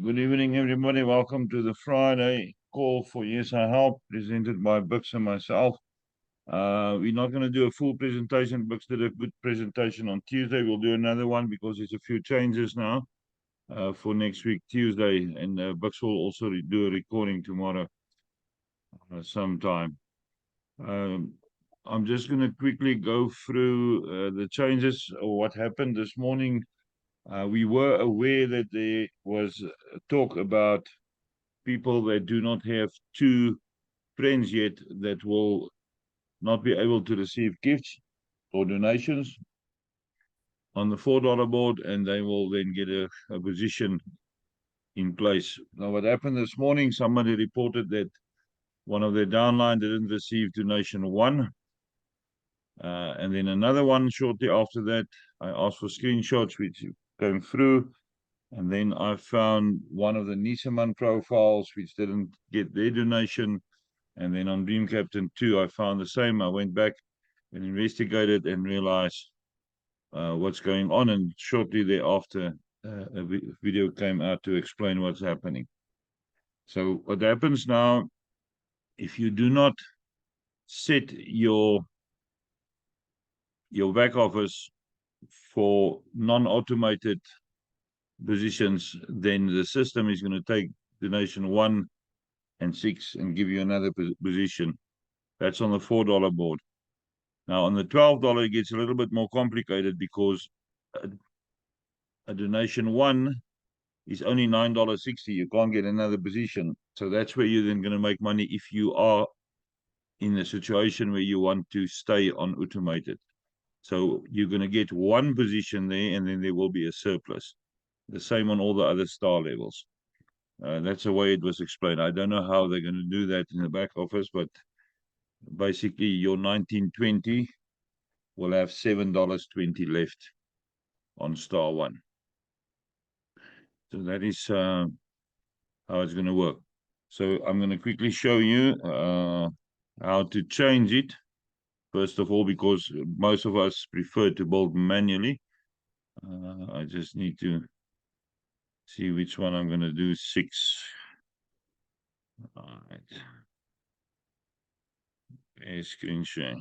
Good evening, everybody. Welcome to the Friday call for Yes I Help, presented by Buks and myself. We're not going to do a full presentation. Buks did a good presentation on Tuesday. We'll do another one because there's a few changes now for next week, Tuesday. And Buks will also do a recording tomorrow sometime. I'm just going to quickly go through the changes or what happened this morning. We were aware that there was talk about people that do not have two friends yet that will not be able to receive gifts or donations on the $4 board, and they will then get a position in place. Now, what happened this morning, somebody reported that one of their downline didn't receive donation one. And then another one shortly after that. I asked for screenshots, which came through. And then I found one of the Nisaman profiles, which didn't get their donation. And then on Dream Captain 2, I found the same. I went back and investigated and realized what's going on. And shortly thereafter, a video came out to explain what's happening. So what happens now, if you do not set your back office for non-automated positions, then the system is going to take donation 1 and 6 and give you another position. That's on the $4 board. Now, on the $12, it gets a little bit more complicated because a donation 1 is only $9.60. You can't get another position. So that's where you're then going to make money if you are in a situation where you want to stay on automated. So you're going to get one position there, and then there will be a surplus. The same on all the other star levels. That's the way it was explained. I don't know how they're going to do that in the back office, but basically your 1920 will have $7.20 left on star 1. So that is how it's going to work. So I'm going to quickly show you how to change it. First of all, because most of us prefer to build manually. I just need to see which one I'm going to do. 6. All right. Screen share.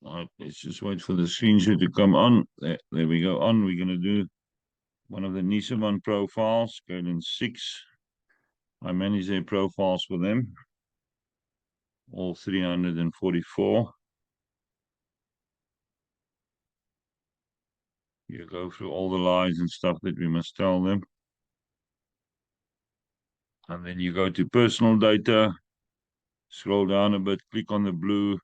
All right, let's just wait for the screenshot to come on. There we go. On. We're going to do one of the Nisaman profiles, Golden 6. I manage their profiles for them. All 344. You go through all the lies and stuff that we must tell them. And then you go to personal data, scroll down a bit, click on the blue.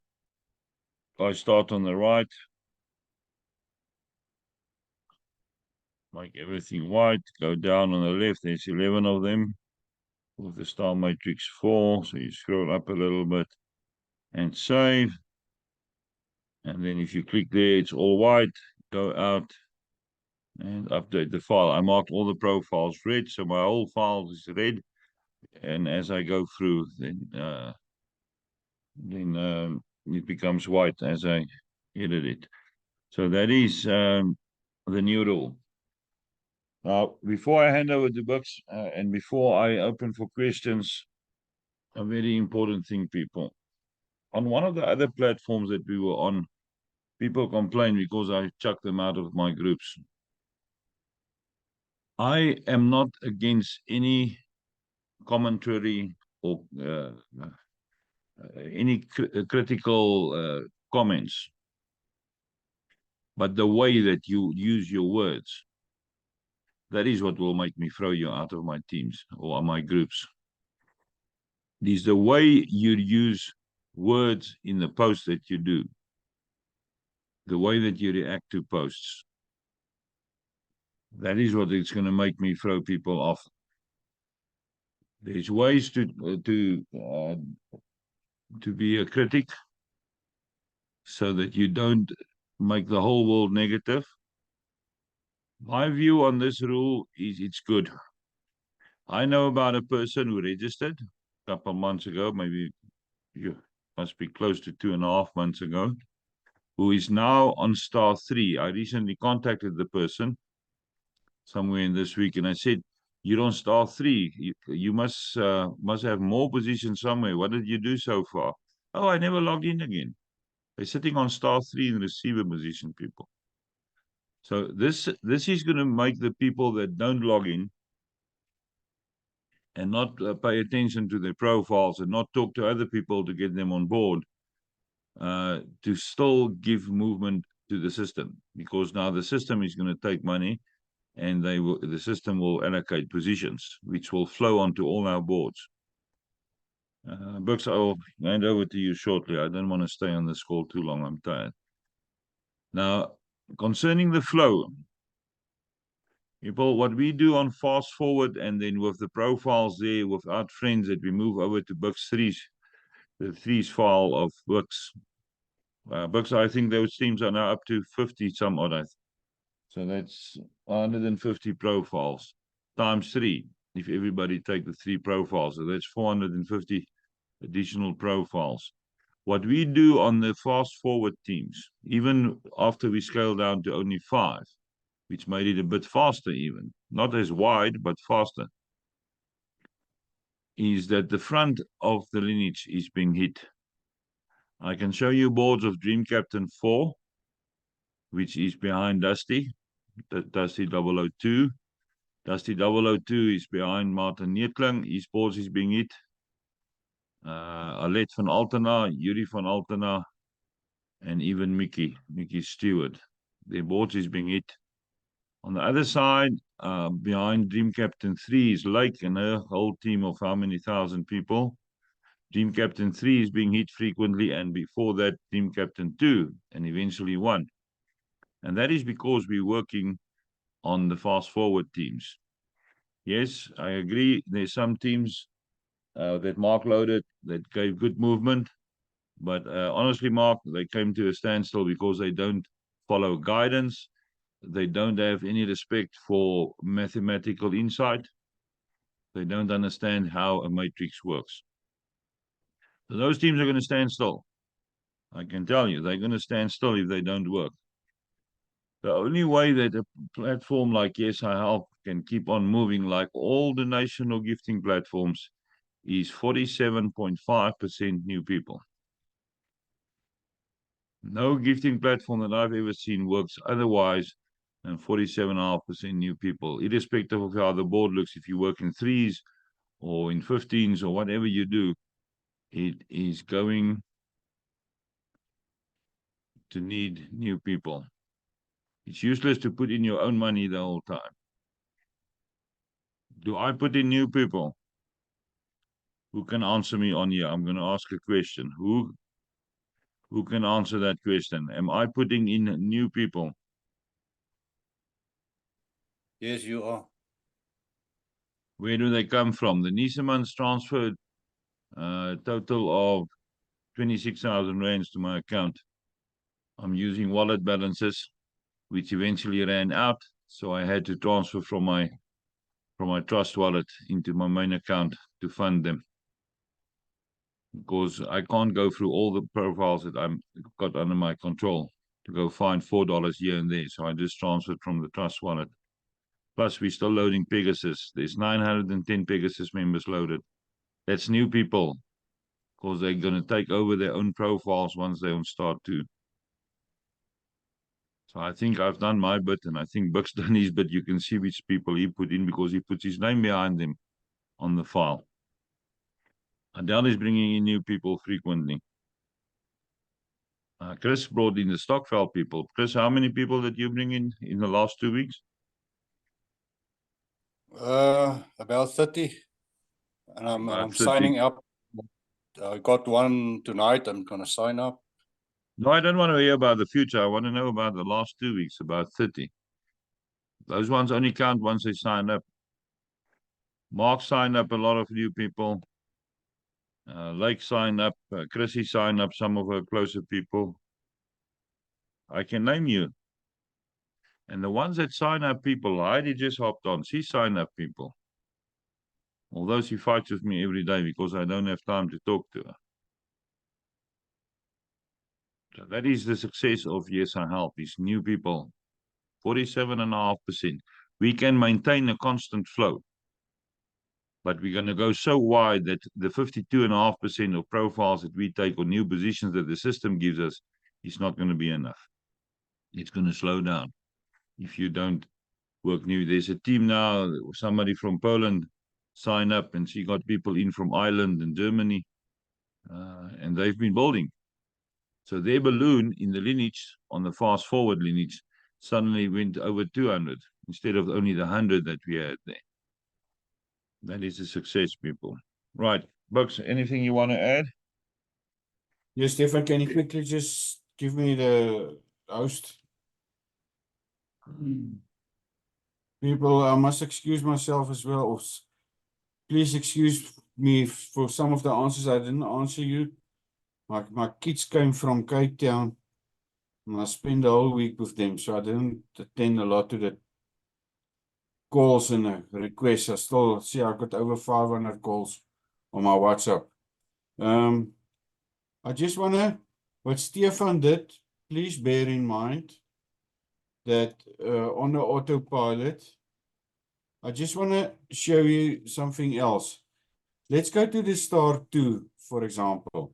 I start on the right. Make everything white. Go down on the left. There's 11 of them with the star matrix 4. So you scroll up a little bit and save. And then if you click there, it's all white. Go out and update the file. I marked all the profiles red, so my whole file is red. And as I go through, then it becomes white as I edit it. So that is the new rule. Now, before I hand over to Buks and before I open for questions, a very important thing, people. On one of the other platforms that we were on, people complained because I chucked them out of my groups. I am not against any commentary or any critical comments, but the way that you use your words, that is what will make me throw you out of my teams or my groups. It is the way you use words in the post that you do, the way that you react to posts. That is what it's going to make me throw people off. There's ways to be a critic so that you don't make the whole world negative. My view on this rule is it's good. I know about a person who registered a couple of months ago, maybe must be close to 2.5 months ago, who is now on star 3. I recently contacted the person somewhere in this week, and I said, "You're on star 3. You must have more positions somewhere. What did you do so far?" "Oh, I never logged in again." They're sitting on star 3 in receiver position, people. So this is going to make the people that don't log in and not pay attention to their profiles and not talk to other people to get them on board, to still give movement to the system, because now the system is going to take money, and the system will allocate positions, which will flow onto all our boards. Buks, I'll hand over to you shortly. I don't want to stay on this call too long. I'm tired. Now, concerning the flow, people, what we do on fast forward and then with the profiles there with our friends that we move over to Buks 3's, the 3's file of Buks. Buks, I think those teams are now up to 50 some odd. So that's 150 profiles times 3. If everybody take the 3 profiles, so that's 450 additional profiles. What we do on the fast forward teams, even after we scale down to only 5, which made it a bit faster even, not as wide, but faster, is that the front of the lineage is being hit. I can show you boards of Dream Captain 4, which is behind Dusty, Dusty 002. Dusty 002 is behind Martin Neerkling. His boards is being hit. Alet van Altena, Yuri van Altena, and even Mickey Stewart. Their boards is being hit. On the other side, behind Dream Captain 3 is Lake and a whole team of how many thousand people. Dream Captain 3 is being hit frequently, and before that, Dream Captain 2, and eventually 1. And that is because we're working on the fast forward teams. Yes, I agree. There's some teams that Mark loaded that gave good movement. But honestly, Mark, they came to a standstill because they don't follow guidance. They don't have any respect for mathematical insight. They don't understand how a matrix works. So those teams are going to stand still. I can tell you, they're going to stand still if they don't work. The only way that a platform like Yes I Help can keep on moving like all the national gifting platforms is 47.5% new people. No gifting platform that I've ever seen works otherwise than 47.5% new people, irrespective of how the board looks. If you work in 3s or in 15s or whatever you do, it is going to need new people. It's useless to put in your own money the whole time. Do I put in new people? Who can answer me on here? I'm going to ask a question. Who can answer that question? Am I putting in new people? Yes, you are. Where do they come from? The Niesemans transferred a total of 26,000 rands to my account. I'm using wallet balances, which eventually ran out, so I had to transfer from my trust wallet into my main account to fund them, because I can't go through all the profiles that I've got under my control to go find $4 here and there. So I just transferred from the trust wallet. Plus, we're still loading Pegasus. There's 910 Pegasus members loaded. That's new people, because they're going to take over their own profiles once they on start 2. So I think I've done my bit, and I think Buks done his bit. You can see which people he put in because he puts his name behind them on the file. Adele is bringing in new people frequently. Chris brought in the Stockfell people. Chris, how many people did you bring in the last 2 weeks? About 30. And I'm About 30. signing up. I got one tonight. I'm going to sign up. No, I don't want to hear about the future. I want to know about the last 2 weeks, about 30. Those ones only count once they sign up. Mark signed up a lot of new people. Lake signed up. Chrissy signed up some of her closer people. I can name you. And the ones that sign up people, Heidi just hopped on. She signed up people. Although she fights with me every day because I don't have time to talk to her. So that is the success of Yes I Help, is new people, 47.5%. We can maintain a constant flow, but we're going to go so wide that the 52.5% of profiles that we take or new positions that the system gives us is not going to be enough. It's going to slow down if you don't work new. There's a team now, somebody from Poland signed up, and she got people in from Ireland and Germany, and they've been building. So their balloon in the lineage, on the fast forward lineage, suddenly went over 200 instead of only the 100 that we had there. That is a success, people. Right. Buks, anything you want to add? Yes, Stefan, can you quickly just give me the host? People, I must excuse myself as well. Please excuse me for some of the answers I didn't answer you. My kids came from Cape Town, and I spent the whole week with them, so I didn't attend a lot to the calls and the requests. I still see I got over 500 calls on my WhatsApp. I just want to, what Stefan did, please bear in mind that on the autopilot, I just want to show you something else. Let's go to the star 2, for example.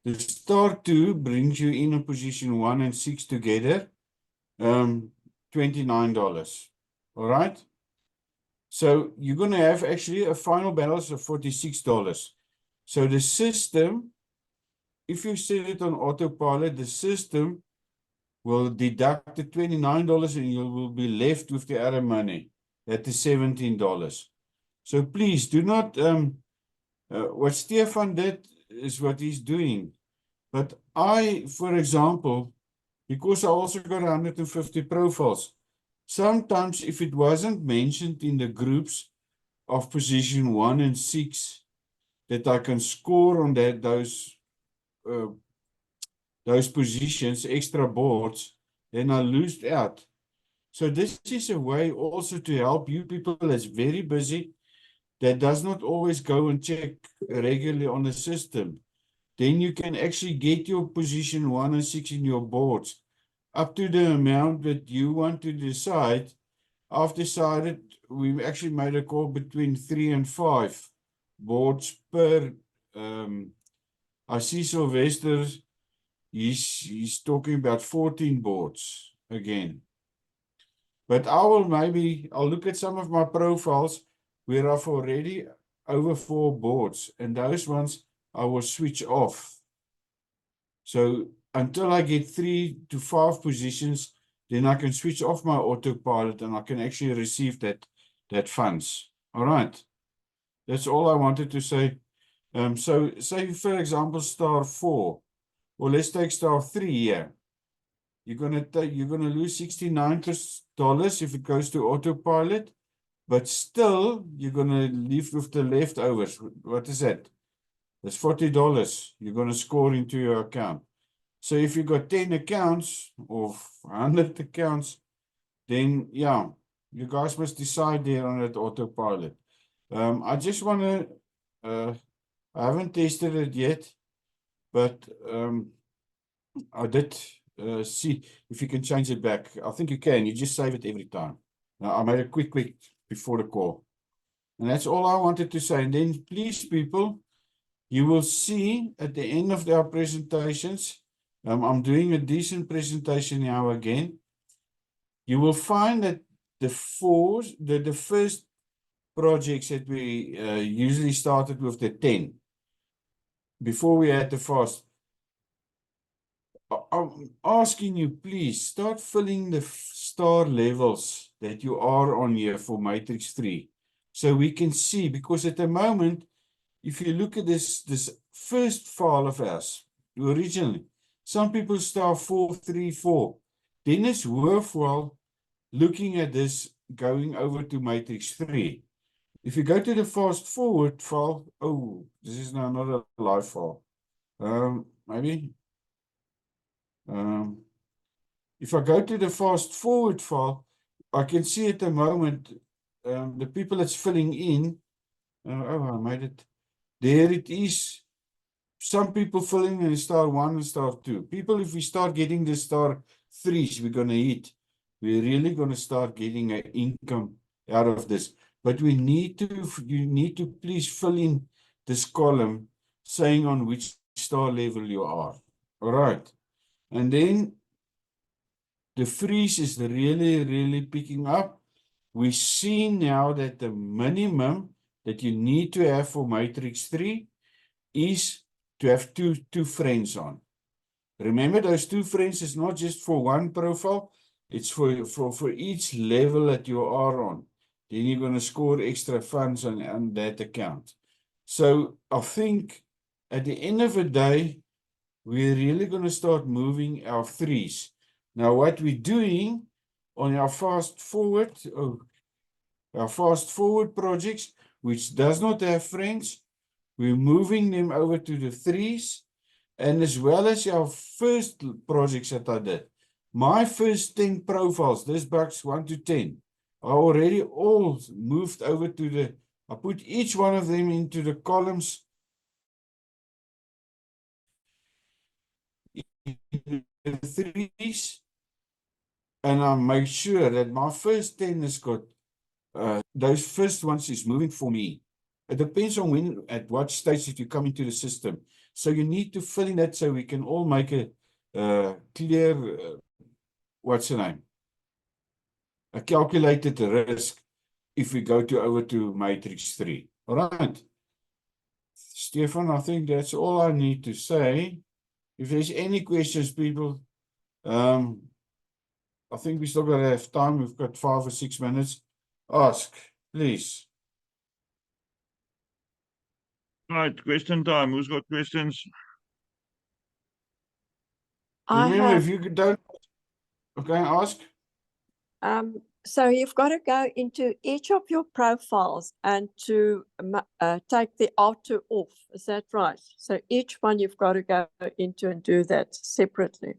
The star 2 brings you in a position 1 and 6 together, $29. All right. So you're going to have actually a final balance of $46. So the system, if you set it on autopilot, the system will deduct the $29 and you will be left with the other money at the $17. So please do not, what Stefan did is what he's doing. But I, for example, because I also got 150 profiles, sometimes if it wasn't mentioned in the groups of position 1 and 6, that I can score on that those positions, extra boards, then I lose out. So this is a way also to help you people that's very busy, that does not always go and check regularly on the system. Then you can actually get your position 1 and 6 in your boards up to the amount that you want to decide. I've decided we've actually made a call between 3 and 5 boards per. I see Sylvester, he's talking about 14 boards again. But I'll look at some of my profiles where I've already over 4 boards, and those ones I will switch off. So until I get 3 to 5 positions, then I can switch off my autopilot and I can actually receive that funds. All right. That's all I wanted to say. So say, for example, star 4, or let's take star 3 here. You're gonna lose $69 if it goes to autopilot, but still you're gonna leave with the leftovers. What is that? That's $40 you're gonna score into your account. So if you got 10 accounts or 100 accounts, then yeah, you guys must decide there on that autopilot. I just want to, I haven't tested it yet, but I did see if you can change it back. I think you can. You just save it every time. Now, I made a quick before the call. And that's all I wanted to say. And then please, people, you will see at the end of our presentations, I'm doing a decent presentation now again. You will find that the first projects that we usually started with the 10 before we had the fast. I'm asking you, please start filling the star levels that you are on here for matrix 3 so we can see, because at the moment, if you look at this first file of ours, originally, some people star 434. Then it's worthwhile looking at this going over to matrix 3. If you go to the fast forward file, oh, this is now not a live file. Maybe. If I go to the fast forward file, I can see at the moment the people that's filling in. Oh, I made it. There it is. some people filling in star 1 and star 2. People, if we start getting the star 3s, we're going to hit. We're really going to start getting an income out of this. But you need to please fill in this column saying on which star level you are. All right. And then the freeze is really, really picking up. We see now that the minimum that you need to have for matrix 3 is to have two friends on. Remember, those 2 friends is not just for one profile, it's for each level that you are on. Then you're going to score extra funds on that account. So I think at the end of the day, we're really going to start moving our 3s. Now, what we're doing on our fast forward projects, which does not have friends, we're moving them over to the 3s, and as well as our first projects that I did. My first 10 profiles, this Buks 1 to 10, are already all moved over to the, I put each one of them into the columns in the 3s, and I make sure that my first 10 has got, those first ones is moving for me. It depends on when, at what stage that you come into the system. So you need to fill in that so we can all make a clear, what's the name? A calculated risk if we go over to matrix 3. All right. Stefan, I think that's all I need to say. If there's any questions, people, I think we still got to have time. We've got 5 or 6 minutes. Ask, please. Right, question time. Who's got questions? Remember, if you don't, okay, ask. So you've got to go into each of your profiles and to take the auto off. Is that right? So each one you've got to go into and do that separately.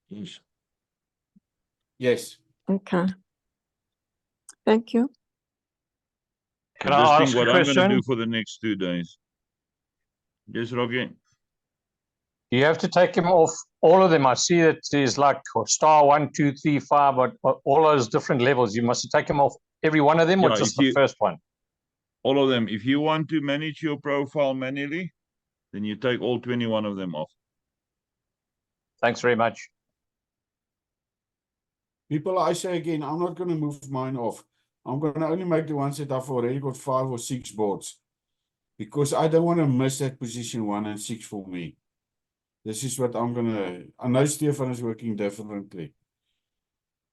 Yes. Yes. Okay. Thank you. Can Just I think ask what a I'm going to question? do for the next 2 days. Yes, Rocky. You have to take him off all of them. I see that there's like star 1, 2, 3, 5, but all those different levels. You must take him off every one of them, or Yeah, just if the first one? all of them. If you want to manage your profile manually, then you take all 21 of them off. Thanks very much. People, I say again, I'm not going to move mine off. I'm going to only make the ones that I've already got 5 or 6 boards. Because I don't want to miss that position 1 and 6 for me. This is what I'm going to... I know Stefan is working differently.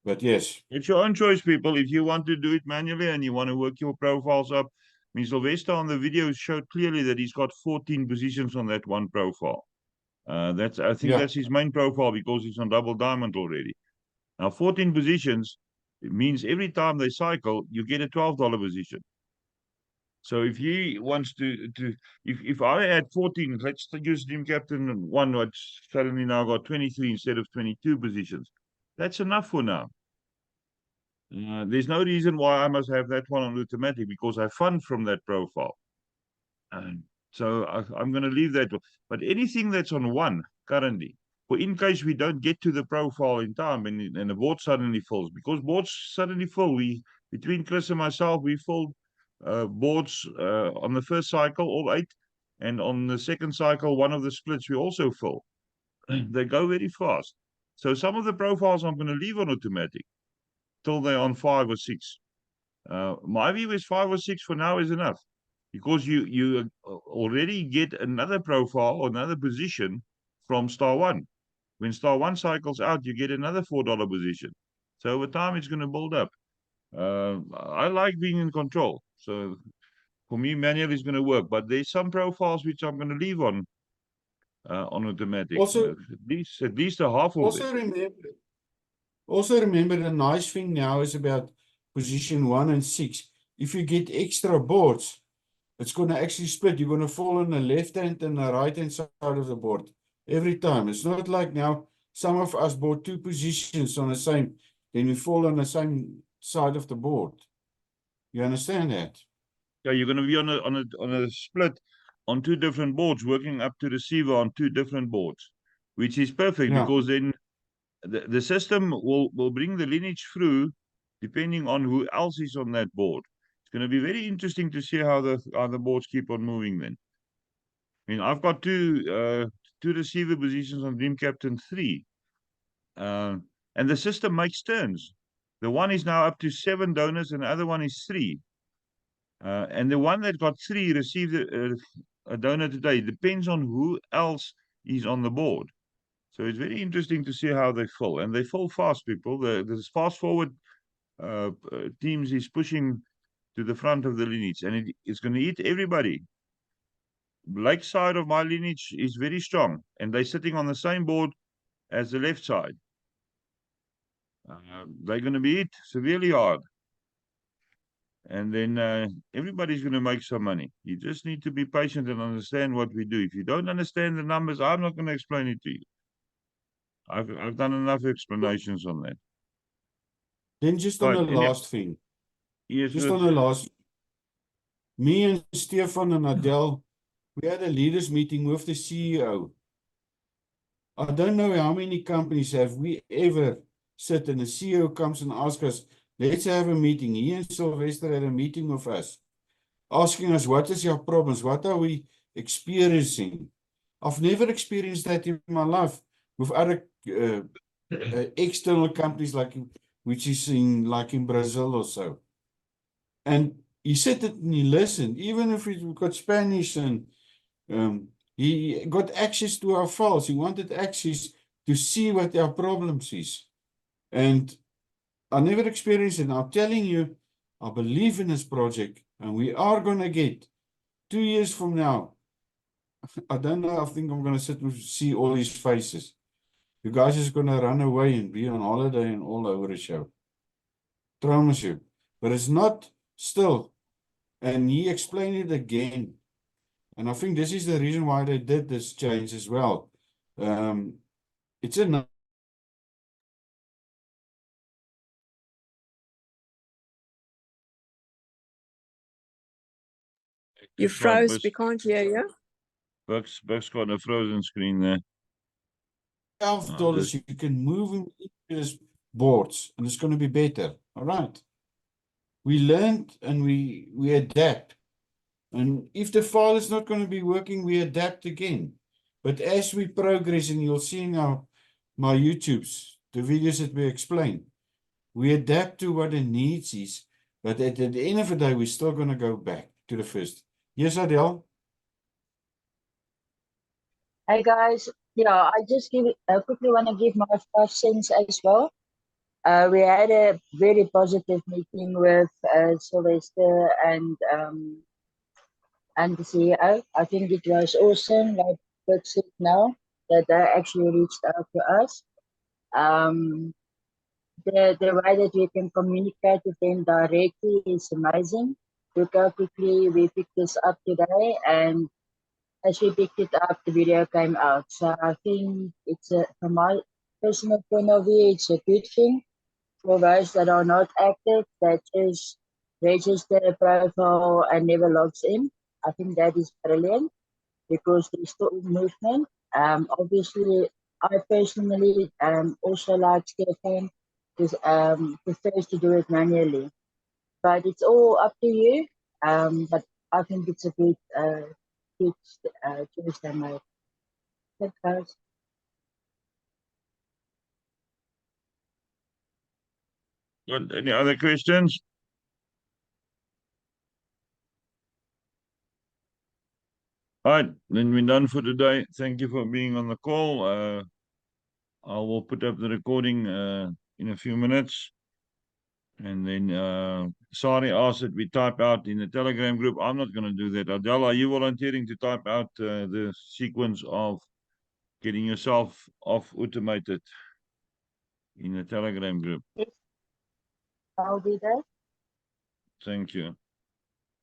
But yes. It's your own choice, people. If you want to do it manually and you want to work your profiles up, I mean, Sylvester on the video showed clearly that he's got 14 positions on that one profile. I think that's his main profile because he's on double diamond already. Now, 14 positions, it means every time they cycle, you get a $12 position. So if he wants if I had 14, let's use Dream Captain 1, which suddenly now got 23 instead of 22 positions. That's enough for now. There's no reason why I must have that one on automatic because I fund from that profile. So I'm going to leave that. But anything that's on 1 currently, for in case we don't get to the profile in time and the board suddenly fills, because boards suddenly fill, between Chris and myself, we filled boards on the first cycle, all 8, and on the second cycle, one of the splits we also fill. They go very fast. So some of the profiles I'm going to leave on automatic till they're on 5 or 6. My view is 5 or 6 for now is enough, because you already get another profile or another position from star 1. When star 1 cycles out, you get another $4 position. So over time, it's going to build up. I like being in control. So for me, manual is going to work. But there's some profiles which I'm going to leave on automatic. Also, at least a half of them. Also remember the nice thing now is about position 1 and 6. If you get extra boards, it's going to actually split. You're going to fall on the left hand and the right hand side of the board every time. It's not like now some of us bought 2 positions on the same, then we fall on the same side of the board. You understand that? Yeah, you're going to be on a split. on two different boards, working up to receiver on two different boards, which is perfect Yeah. because then the system will bring the lineage through depending on who else is on that board. It's going to be very interesting to see how the boards keep on moving then. I mean, I've got two receiver positions on Dream Captain 3. And the system makes turns. The one is now up to 7 donors and the other one is 3. And the one that got 3 received a donor today. Depends on who else is on the board. So it's very interesting to see how they fill. And they fill fast, people. The fast forward teams is pushing to the front of the lineage. And it's going to eat everybody. Black side of my lineage is very strong. And they're sitting on the same board as the left side. They're going to be hit severely hard. And then everybody's going to make some money. You just need to be patient and understand what we do. If you don't understand the numbers, I'm not going to explain it to you. I've done enough explanations on that. Then just on Right, the last thing, Yes, just on the last, me and Stefan and Adele, we had a leaders meeting with the CEO. I don't know how many companies have we ever sit and the CEO comes and asks us, let's have a meeting. He and Sylvester had a meeting with us, asking us, what is your problems? What are we experiencing? I've never experienced that in my life with other external companies which is like in Brazil or so. And he said it and he listened, even if we've got Spanish and he got access to our files. He wanted access to see what our problems is. And I never experienced it. I'm telling you, I believe in this project and we are going to get 2 years from now. I don't know. I think I'm going to sit and see all these faces. You guys is going to run away and be on holiday and all over the show. Promise you. But it's not still. And he explained it again. And I think this is the reason why they did this change as well. It's a You froze, we can't hear you. Buks got a frozen screen there. $12, you can move them into these boards and it's going to be better. All right. We learned and we adapt. And if the file is not going to be working, we adapt again. But as we progress, and you'll see now my YouTubes, the videos that we explain, we adapt to what the needs is. But at the end of the day, we're still going to go back to the first. Yes, Adele? Hi guys, yeah, I just quickly want to give my 5 cents as well. We had a very positive meeting with Sylvester and the CEO. I think it was awesome, like Buks said now, that they actually reached out to us. The way that we can communicate with them directly is amazing. Look how quickly we picked this up today, and as we picked it up, the video came out. So I think it's from my personal point of view, it's a good thing for those that are not active, that just register a profile and never logs in. I think that is brilliant because there's still movement. Obviously, I personally also like Stefan, prefers to do it manually. But it's all up to you. But I think it's a good choice they made. Thanks, guys. Good. Any other questions? All right, then we're done for today. Thank you for being on the call. I will put up the recording in a few minutes. And then Sari asked that we type out in the Telegram group. I'm not going to do that. Adele, are you volunteering to type out the sequence of getting yourself off automated in the Telegram group? Yes, I'll do that. Thank you.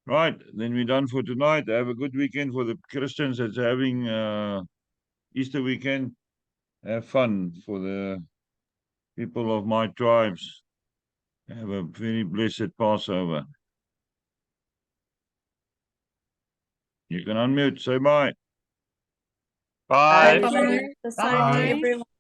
Right, then we're done for tonight. Have a good weekend for the Christians that's having Easter weekend. Have fun for the people of my tribes. Have a very blessed Passover. You can unmute. Say bye. Bye. Thank you. The same to Bye. everyone.